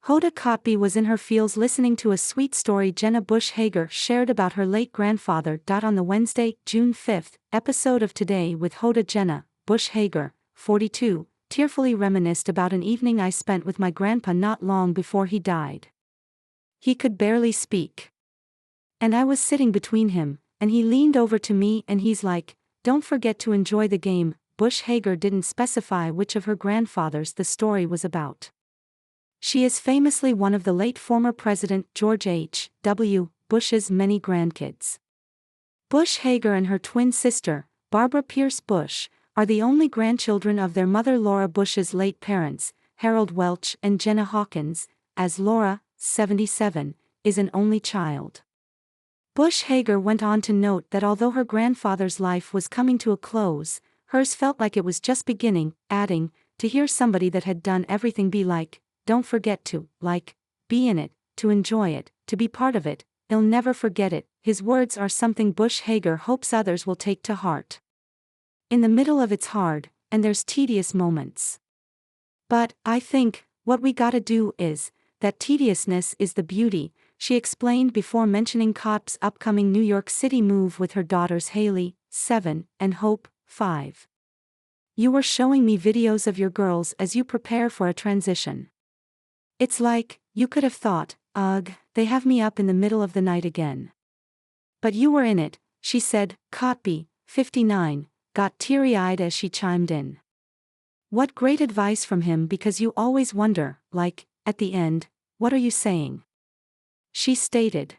Hoda Kotb was in her feels listening to a sweet story Jenna Hager shared about her late grandfather. On the Wednesday, June 5th, episode of Today with Hoda, Jenna Hager, 42, tearfully reminisced about an evening I spent with my grandpa not long before he died. He could barely speak. And I was sitting between him, and he leaned over to me and he's like, "Don't forget to enjoy the game." Hager didn't specify which of her grandfathers the story was about. She is famously one of the late former President George H.W. Bush's many grandkids. Hager and her twin sister, Barbara Pierce Bush, are the only grandchildren of their mother Laura Bush's late parents, Harold Welch and Jenna Hawkins, as Laura, 77, is an only child. Hager went on to note that although her grandfather's life was coming to a close, hers felt like it was just beginning, adding, "To hear somebody that had done everything be like, don't forget to, be in it, to enjoy it, to be part of it, he'll never forget it." His words are something Hager hopes others will take to heart. In the middle of it's hard, and there's tedious moments. But, I think, what we gotta do is, that tediousness is the beauty, she explained before mentioning Kotb's upcoming New York City move with her daughters Haley, 7, and Hope, 5. "You were showing me videos of your girls as you prepare for a transition. It's like, you could have thought, ugh, they have me up in the middle of the night again. But you were in it," she said. Kotb, 59, got teary-eyed as she chimed in. "What great advice from him, because you always wonder, at the end, what are you saying?" She stated.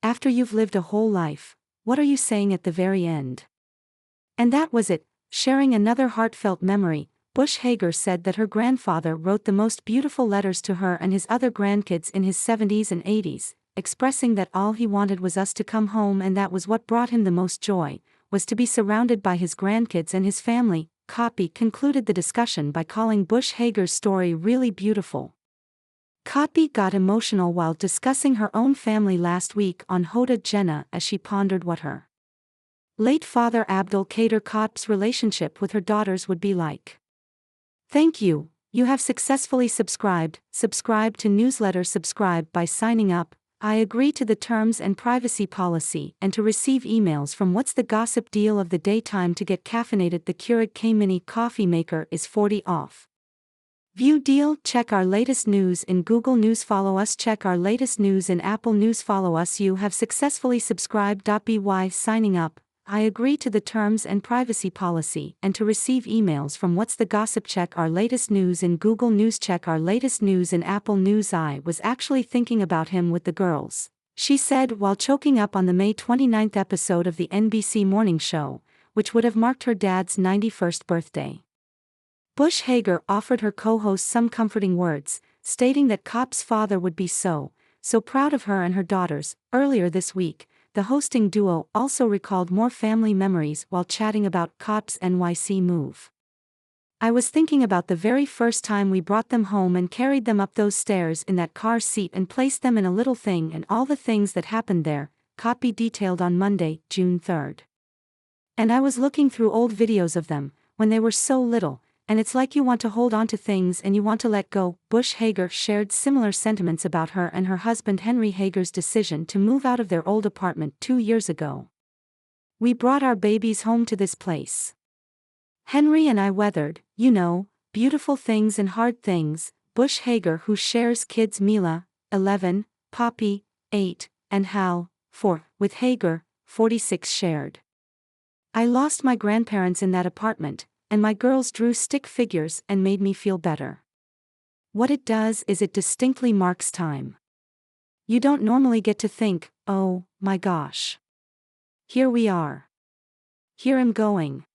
After you've lived a whole life, what are you saying at the very end? And that was it. Sharing another heartfelt memory, Hager said that her grandfather wrote the most beautiful letters to her and his other grandkids in his 70s and 80s, expressing that all he wanted was us to come home, and that was what brought him the most joy, was to be surrounded by his grandkids and his family. Kotb concluded the discussion by calling Hager's story really beautiful. Kotb got emotional while discussing her own family last week on Hoda, Jenna, as she pondered what her late father Abdul Qadir Kotb's relationship with her daughters would be like. Thank you. You have successfully subscribed. Subscribe to newsletter. Subscribe by signing up. I agree to the terms and privacy policy and to receive emails from What's the Gossip Deal of the Day. Time to get caffeinated. The Keurig K Mini coffee maker is 40 off. View deal. Check our latest news in Google News. Follow us. Check our latest news in Apple News. Follow us. You have successfully subscribed. By signing up, I agree to the terms and privacy policy and to receive emails from What's the Gossip. Check our latest news in Google News. Check our latest news in Apple News. I was actually thinking about him with the girls, she said while choking up on the May 29th episode of the NBC Morning Show, which would have marked her dad's 91st birthday. Hager offered her co-host some comforting words, stating that Kotb's father would be so proud of her and her daughters. Earlier this week, the hosting duo also recalled more family memories while chatting about Kotb's NYC move. "I was thinking about the very first time we brought them home and carried them up those stairs in that car seat and placed them in a little thing and all the things that happened there," Kotb detailed on Monday, June 3rd. "And I was looking through old videos of them, when they were so little, and it's like you want to hold on to things and you want to let go." Hager shared similar sentiments about her and her husband Henry Hager's decision to move out of their old apartment 2 years ago. "We brought our babies home to this place. Henry and I weathered, beautiful things and hard things." Hager, who shares kids Mila, 11, Poppy, 8, and Hal, 4, with Hager, 46, shared. "I lost my grandparents in that apartment, and my girls drew stick figures and made me feel better. What it does is it distinctly marks time. You don't normally get to think, oh, my gosh. Here we are. Here I'm going.